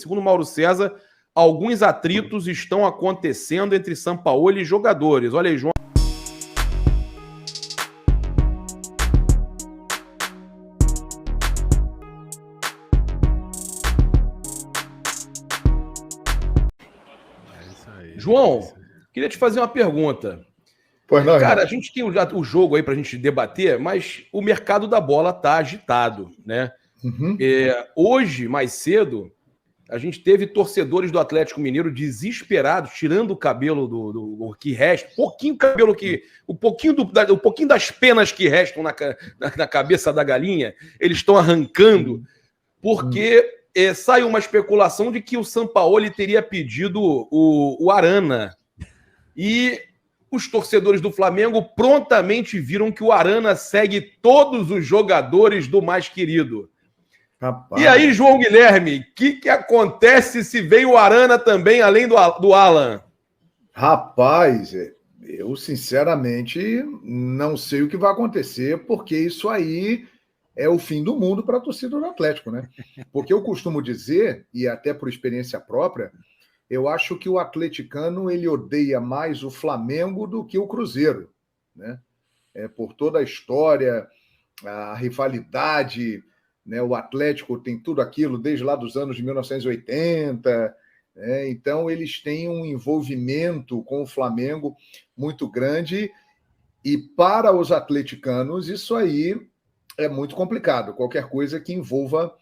Segundo Mauro César, alguns atritos estão acontecendo entre Sampaoli e jogadores. Olha aí, João. João, queria te fazer uma pergunta. Pois não, cara, a gente tem o jogo aí pra gente debater, mas o mercado da bola tá agitado, né? Uhum. Hoje, mais cedo, a gente teve torcedores do Atlético Mineiro desesperados, tirando o cabelo do que resta, pouquinho cabelo que. O pouquinho das penas que restam na cabeça da galinha, eles estão arrancando, porque sai uma especulação de que o Sampaoli teria pedido o Arana. E os torcedores do Flamengo prontamente viram que o Arana segue todos os jogadores do mais querido. Rapaz. E aí, João Guilherme, o que acontece se vem o Arana também, além do Alan? Rapaz, eu sinceramente não sei o que vai acontecer, porque isso aí é o fim do mundo para a torcida do Atlético, né? Porque eu costumo dizer, e até por experiência própria, eu acho que o atleticano ele odeia mais o Flamengo do que o Cruzeiro, né? Por toda a história, a rivalidade, né? O Atlético tem tudo aquilo desde lá dos anos de 1980, né? Então eles têm um envolvimento com o Flamengo muito grande e para os atleticanos isso aí é muito complicado, qualquer coisa que envolva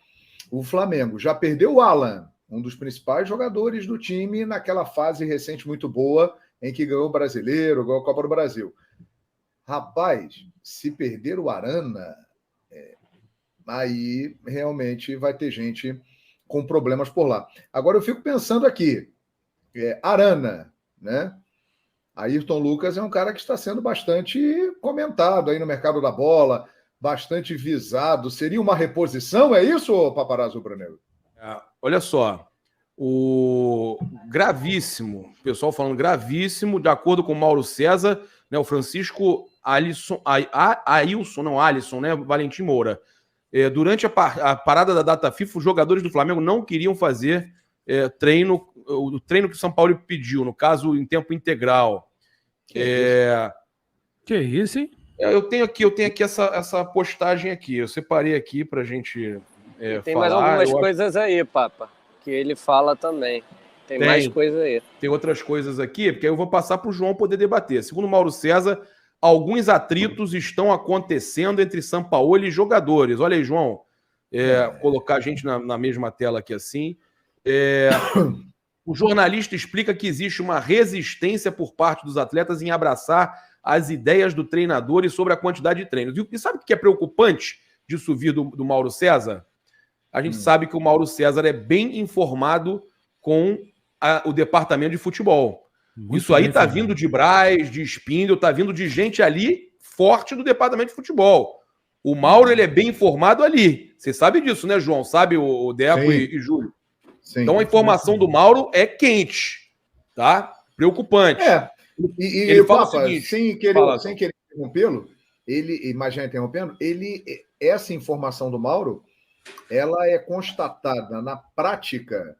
o Flamengo. Já perdeu o Alan, um dos principais jogadores do time naquela fase recente muito boa em que ganhou o Brasileiro, ganhou a Copa do Brasil. Rapaz, se perder o Arana, aí realmente vai ter gente com problemas por lá. Agora eu fico pensando aqui, Arana, né? Ayrton Lucas é um cara que está sendo bastante comentado aí no mercado da bola, bastante visado. Seria uma reposição, é isso, Paparazzo Brunello? Olha só, o gravíssimo, o pessoal falando gravíssimo, de acordo com o Mauro César, né, o Francisco Alisson, né, Valentim Moura. Durante a parada da data FIFA, os jogadores do Flamengo não queriam fazer o treino que o São Paulo pediu, no caso, em tempo integral. Que isso, hein? Eu tenho aqui essa postagem aqui, eu separei aqui pra gente tem falar. mais algumas coisas aí, Papa, que ele fala também. Tem mais coisa aí. Tem outras coisas aqui, porque aí eu vou passar para o João poder debater. Segundo Mauro César, alguns atritos estão acontecendo entre Sampaoli e jogadores. Olha aí, João. Colocar a gente na mesma tela aqui assim. O jornalista explica que existe uma resistência por parte dos atletas em abraçar as ideias do treinador e sobre a quantidade de treinos. E sabe o que é preocupante disso vir do Mauro César? A gente sabe que o Mauro César é bem informado com o departamento de futebol. Isso aí tá vindo de Braz, de Spindle, tá vindo de gente ali forte do departamento de futebol. O Mauro, ele é bem informado ali. Você sabe disso, né, João? Sabe o Deco e Júlio? Sim, então a informação do Mauro é quente, tá? Preocupante. Ele fala o seguinte, sem querer interrompê-lo, essa informação do Mauro, ela é constatada na prática,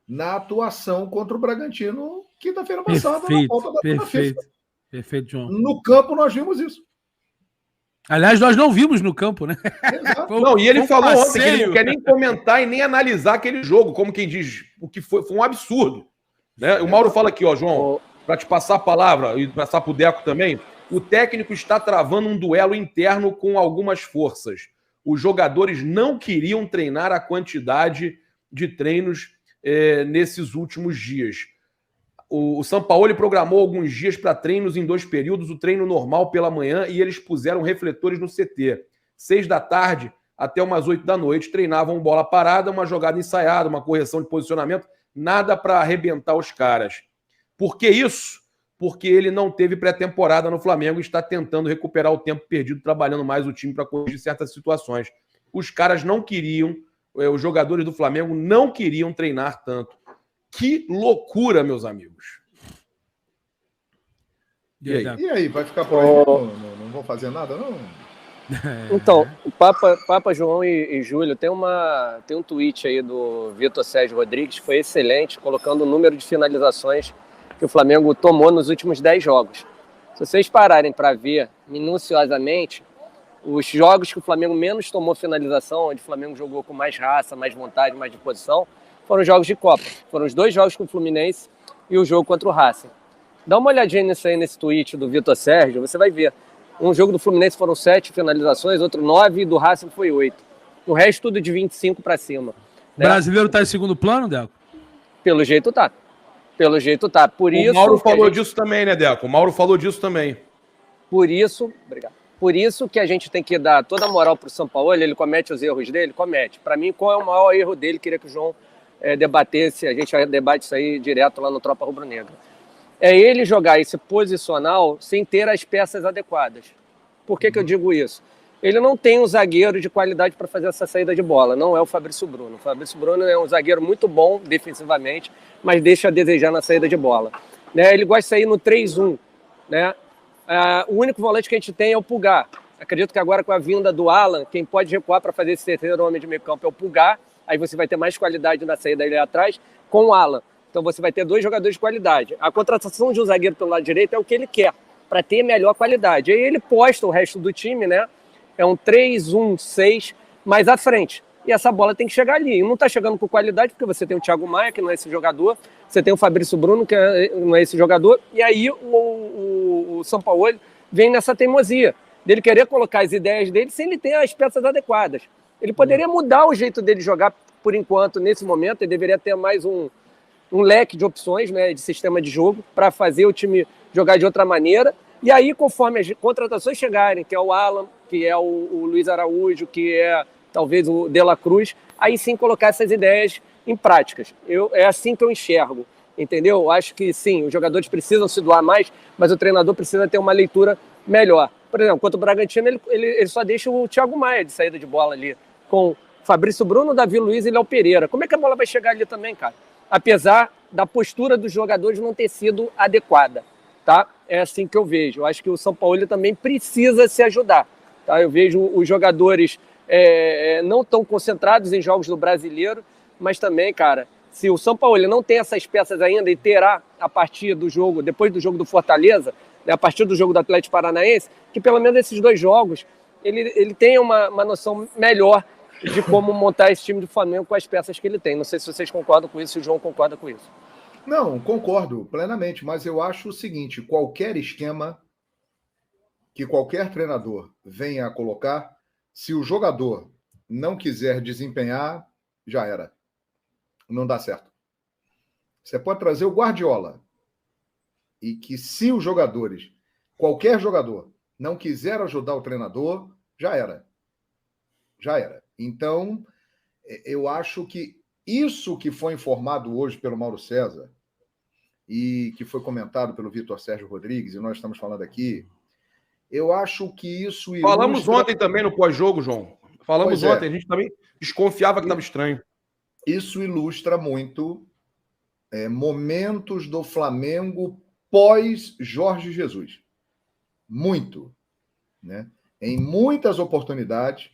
na atuação contra o Bragantino, quinta-feira passada, na volta da FIFA. Perfeito, João. No campo nós vimos isso. Aliás, nós não vimos no campo, né? Não, e ele falou ontem que ele não quer nem comentar e nem analisar aquele jogo, como quem diz, o que foi um absurdo. Né? O Mauro fala aqui, ó, João, para te passar a palavra e passar para o Deco também, o técnico está travando um duelo interno com algumas forças. Os jogadores não queriam treinar a quantidade de treinos nesses últimos dias. O Sampaoli programou alguns dias para treinos em 2 períodos, o treino normal pela manhã, e eles puseram refletores no CT. 6 da tarde até umas 8 da noite, treinavam bola parada, uma jogada ensaiada, uma correção de posicionamento, nada para arrebentar os caras. Por que isso? Porque ele não teve pré-temporada no Flamengo e está tentando recuperar o tempo perdido, trabalhando mais o time para corrigir certas situações. Os caras não queriam, os jogadores do Flamengo não queriam treinar tanto. Que loucura, meus amigos. E aí, vai ficar por aí? Não vou fazer nada, não? Então, o Papa João e Júlio, tem um tweet aí do Vitor Sérgio Rodrigues, que foi excelente, colocando o número de finalizações que o Flamengo tomou nos últimos 10 jogos. Se vocês pararem para ver minuciosamente, os jogos que o Flamengo menos tomou finalização, onde o Flamengo jogou com mais raça, mais vontade, mais disposição, foram os jogos de Copa. Foram os 2 jogos com o Fluminense e o jogo contra o Racing. Dá uma olhadinha nisso aí, nesse tweet do Vitor Sérgio, você vai ver. Um jogo do Fluminense foram 7 finalizações, outro 9, e do Racing foi 8. O resto tudo de 25 para cima. Né? O brasileiro tá em segundo plano, Deco? Pelo jeito tá. Pelo jeito tá. Por isso o Mauro falou disso também, né, Deco? O Mauro falou disso também. Por isso, obrigado. Por isso que a gente tem que dar toda a moral pro São Paulo. Ele comete os erros dele? Comete. Para mim, qual é o maior erro dele? Queria que o João debatesse. A gente debate isso aí direto lá no Tropa Rubro-Negra. É ele jogar esse posicional sem ter as peças adequadas. Por que eu digo isso? Ele não tem um zagueiro de qualidade para fazer essa saída de bola. Não é o Fabrício Bruno. O Fabrício Bruno é um zagueiro muito bom defensivamente, mas deixa a desejar na saída de bola. Né? Ele gosta de sair no 3-1. Né? O único volante que a gente tem é o Pulgar. Acredito que agora com a vinda do Alan, quem pode recuar para fazer esse terceiro homem de meio campo é o Pulgar. Aí você vai ter mais qualidade na saída ali atrás com o Alan. Então você vai ter 2 jogadores de qualidade. A contratação de um zagueiro pelo lado direito é o que ele quer, para ter melhor qualidade. Aí ele posta o resto do time, né? É um 3-1-6 mais à frente. E essa bola tem que chegar ali. E não está chegando com qualidade, porque você tem o Thiago Maia, que não é esse jogador, você tem o Fabrício Bruno, que não é esse jogador, e aí o São Paulo vem nessa teimosia, dele querer colocar as ideias dele sem ele ter as peças adequadas. Ele poderia mudar o jeito dele jogar por enquanto, nesse momento, ele deveria ter mais um leque de opções, né, de sistema de jogo, para fazer o time jogar de outra maneira. E aí, conforme as contratações chegarem, que é o Alan, que é o Luiz Araújo, que é talvez o De La Cruz, aí sim colocar essas ideias em práticas. É assim que eu enxergo, entendeu? Eu acho que sim, os jogadores precisam se doar mais, mas o treinador precisa ter uma leitura melhor. Por exemplo, contra o Bragantino, ele só deixa o Thiago Maia de saída de bola ali, com Fabrício Bruno, Davi Luiz e Léo Pereira. Como é que a bola vai chegar ali também, cara? Apesar da postura dos jogadores não ter sido adequada, tá? É assim que eu vejo. Eu acho que o São Paulo também precisa se ajudar, tá? Eu vejo os jogadores não tão concentrados em jogos do Brasileiro, mas também, cara, se o São Paulo não tem essas peças ainda e terá a partir do jogo, depois do jogo do Fortaleza, né, a partir do jogo do Atlético Paranaense, que pelo menos esses 2 jogos ele tenha uma noção melhor de como montar esse time do Flamengo com as peças que ele tem. Não sei se vocês concordam com isso, se o João concorda com isso. Não, concordo plenamente, mas eu acho o seguinte, qualquer esquema que qualquer treinador venha a colocar, se o jogador não quiser desempenhar, já era. Não dá certo. Você pode trazer o Guardiola e que se os jogadores, qualquer jogador, não quiser ajudar o treinador, já era. Já era. Então, eu acho que isso que foi informado hoje pelo Mauro César e que foi comentado pelo Vitor Sérgio Rodrigues, e nós estamos falando aqui, eu acho que isso ilustra... Falamos ontem também no pós-jogo, João. Falamos ontem, a gente também desconfiava que estava estranho. Isso ilustra muito momentos do Flamengo pós Jorge Jesus. Muito. Né? Em muitas oportunidades,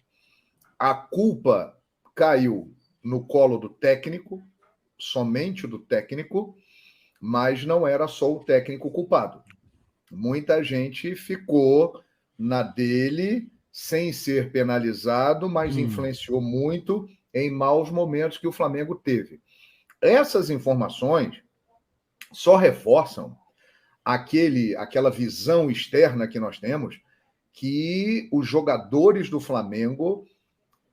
a culpa caiu no colo do técnico, somente do técnico, mas não era só o técnico culpado. Muita gente ficou na dele, sem ser penalizado, mas influenciou muito em maus momentos que o Flamengo teve. Essas informações só reforçam aquela visão externa que nós temos, que os jogadores do Flamengo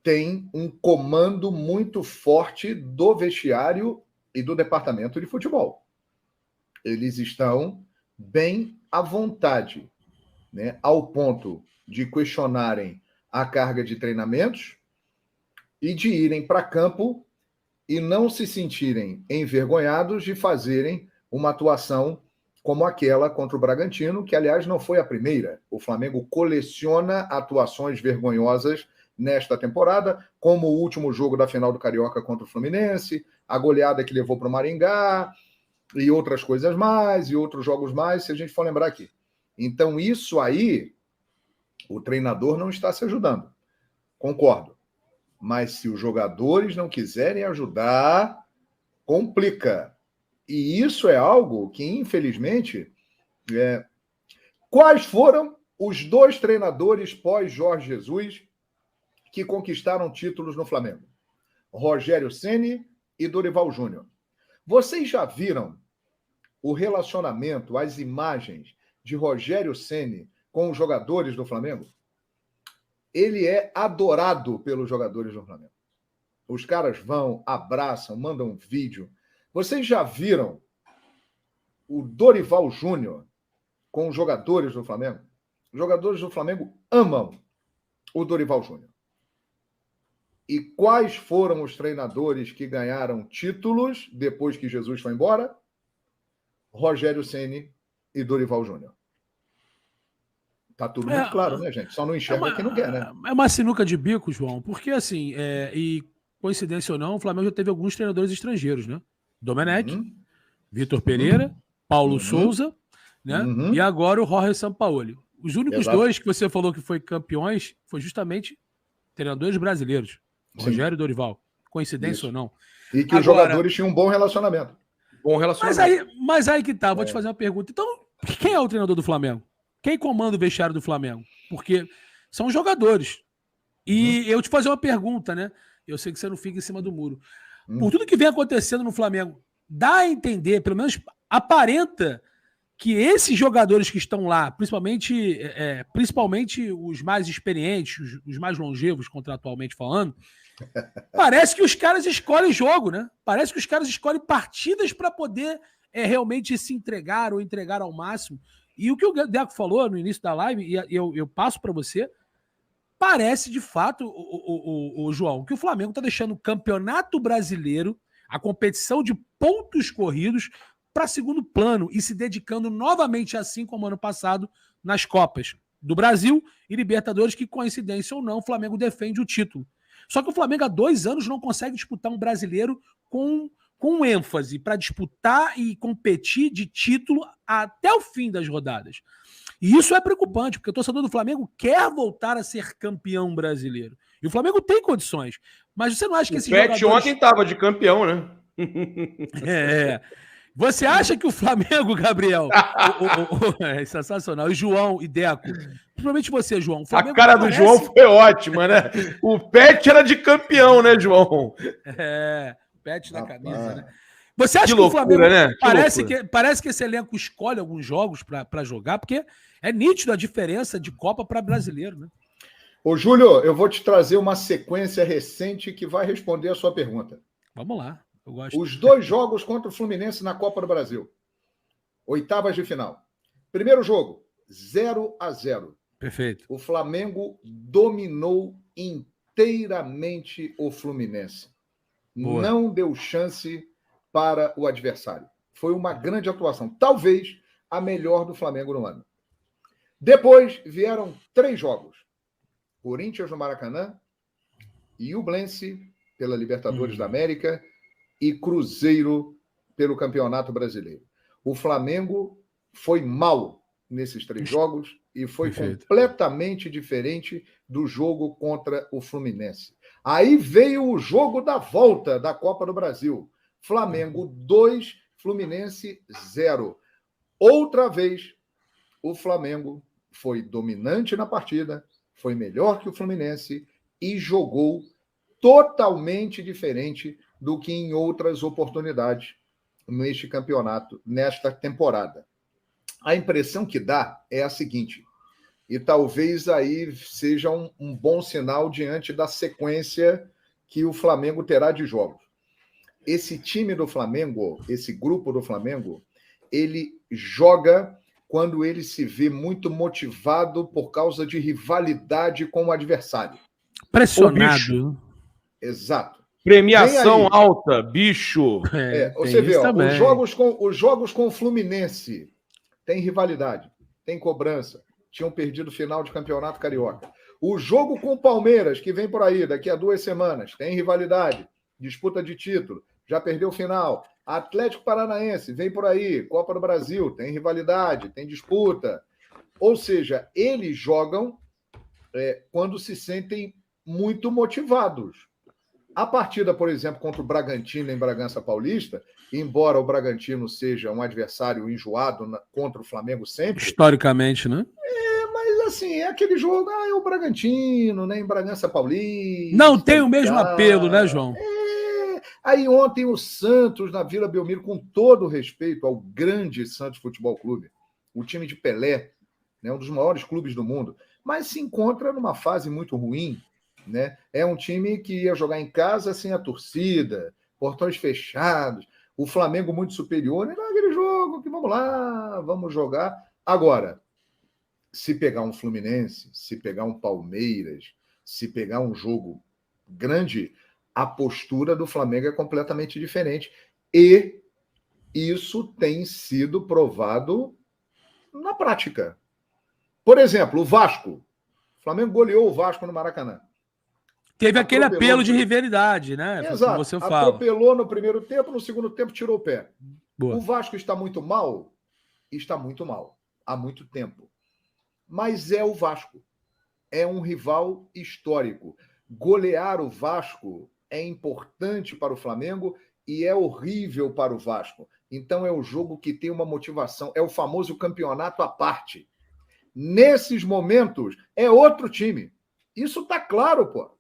têm um comando muito forte do vestiário e do departamento de futebol. Eles estão bem à vontade, né? Ao ponto de questionarem a carga de treinamentos e de irem para campo e não se sentirem envergonhados de fazerem uma atuação como aquela contra o Bragantino, que, aliás, não foi a primeira. O Flamengo coleciona atuações vergonhosas nesta temporada, como o último jogo da final do Carioca contra o Fluminense, a goleada que levou para o Maringá, e outras coisas mais, e outros jogos mais, se a gente for lembrar aqui. Então, isso aí O treinador não está se ajudando. Concordo. Mas se os jogadores não quiserem ajudar, complica. E isso é algo que, infelizmente... Quais foram os 2 treinadores pós-Jorge Jesus que conquistaram títulos no Flamengo? Rogério Ceni e Dorival Júnior. Vocês já viram o relacionamento, as imagens de Rogério Ceni com os jogadores do Flamengo? Ele é adorado pelos jogadores do Flamengo. Os caras vão, abraçam, mandam vídeo. Vocês já viram o Dorival Júnior com os jogadores do Flamengo? Os jogadores do Flamengo amam o Dorival Júnior. E quais foram os treinadores que ganharam títulos depois que Jesus foi embora? Rogério Ceni e Dorival Júnior. Tá tudo muito claro, né, gente? Só não enxerga quem não quer, né? É uma sinuca de bico, João, porque assim, e coincidência ou não, o Flamengo já teve alguns treinadores estrangeiros, né? Domenech, Vitor Pereira, Paulo Souza, né? E agora o Jorge Sampaoli. Os únicos 2 que você falou que foi campeões foi justamente treinadores brasileiros. Rogério e Dorival. Coincidência ou não. E que agora, os jogadores tinham um bom relacionamento. Mas aí que tá, vou te fazer uma pergunta. Então, quem é o treinador do Flamengo? Quem comanda o vestiário do Flamengo? Porque são jogadores. E eu te fazer uma pergunta, né? Eu sei que você não fica em cima do muro. Por tudo que vem acontecendo no Flamengo, dá a entender, pelo menos aparenta, que esses jogadores que estão lá, principalmente os mais experientes, os mais longevos, contratualmente falando, parece que os caras escolhem jogo, né? Parece que os caras escolhem partidas para poder realmente se entregar ou entregar ao máximo. E o que o Deco falou no início da live, e eu passo para você, parece de fato, o João, que o Flamengo está deixando o Campeonato Brasileiro, a competição de pontos corridos, para segundo plano e se dedicando novamente, assim como ano passado, nas Copas do Brasil e Libertadores, que, coincidência ou não, o Flamengo defende o título. Só que o Flamengo há 2 anos não consegue disputar um brasileiro com ênfase para disputar e competir de título até o fim das rodadas. E isso é preocupante, porque o torcedor do Flamengo quer voltar a ser campeão brasileiro. E o Flamengo tem condições. Mas você não acha que esse jogador... O ontem estava de campeão, né? Você acha que o Flamengo, Gabriel, é sensacional, e João e Deco, principalmente você, João. A cara do João foi ótima, né? O Pet era de campeão, né, João? Pet na camisa, né? Você acha que loucura, o Flamengo, né? Parece que esse elenco escolhe alguns jogos para jogar, porque é nítido a diferença de Copa para brasileiro, né? Ô, Júlio, eu vou te trazer uma sequência recente que vai responder a sua pergunta. Vamos lá. Eu gosto. Os 2 jogos contra o Fluminense na Copa do Brasil. 8ª de final. Primeiro jogo, 0-0. Perfeito. O Flamengo dominou inteiramente o Fluminense. Boa. Não deu chance para o adversário. Foi uma grande atuação. Talvez a melhor do Flamengo no ano. Depois vieram 3 jogos. Corinthians no Maracanã, Iublense pela Libertadores da América e Cruzeiro pelo Campeonato Brasileiro. O Flamengo foi mal nesses 3 jogos e foi completamente diferente do jogo contra o Fluminense. Aí veio o jogo da volta da Copa do Brasil. Flamengo 2, Fluminense 0. Outra vez, o Flamengo foi dominante na partida, foi melhor que o Fluminense e jogou totalmente diferente do que em outras oportunidades neste campeonato, nesta temporada. A impressão que dá é a seguinte, e talvez aí seja um bom sinal diante da sequência que o Flamengo terá de jogos. Esse time do Flamengo, esse grupo do Flamengo, ele joga quando ele se vê muito motivado por causa de rivalidade com o adversário. Pressionado. Exato. Premiação alta, bicho. Você vê, os jogos com o Fluminense tem rivalidade, tem cobrança. Tinham perdido o final de campeonato carioca. O jogo com o Palmeiras, que vem por aí daqui a 2 semanas, tem rivalidade, disputa de título, já perdeu o final. Atlético Paranaense, vem por aí, Copa do Brasil, tem rivalidade, tem disputa. Ou seja, eles jogam quando se sentem muito motivados. A partida, por exemplo, contra o Bragantino em Bragança Paulista, embora o Bragantino seja um adversário enjoado contra o Flamengo sempre... Historicamente, né? Mas assim, é aquele jogo, é o Bragantino, né, em Bragança Paulista... Não tem o mesmo apelo, né, João? Aí ontem o Santos, na Vila Belmiro, com todo o respeito ao grande Santos Futebol Clube, o time de Pelé, né, um dos maiores clubes do mundo, mas se encontra numa fase muito ruim, né? É um time que ia jogar em casa sem a torcida, portões fechados, o Flamengo muito superior, não é aquele jogo que vamos lá, vamos jogar. Agora, se pegar um Fluminense, se pegar um Palmeiras, se pegar um jogo grande, a postura do Flamengo é completamente diferente. E isso tem sido provado na prática. Por exemplo, o Vasco. O Flamengo goleou o Vasco no Maracanã. Teve aquele apelo de rivalidade, né? Exato. Como você fala. Atropelou no primeiro tempo, no segundo tempo tirou o pé. Boa. O Vasco está muito mal? Está muito mal. Há muito tempo. Mas é o Vasco. É um rival histórico. Golear o Vasco é importante para o Flamengo e é horrível para o Vasco. Então é o jogo que tem uma motivação. É o famoso campeonato à parte. Nesses momentos, é outro time. Isso está claro, pô.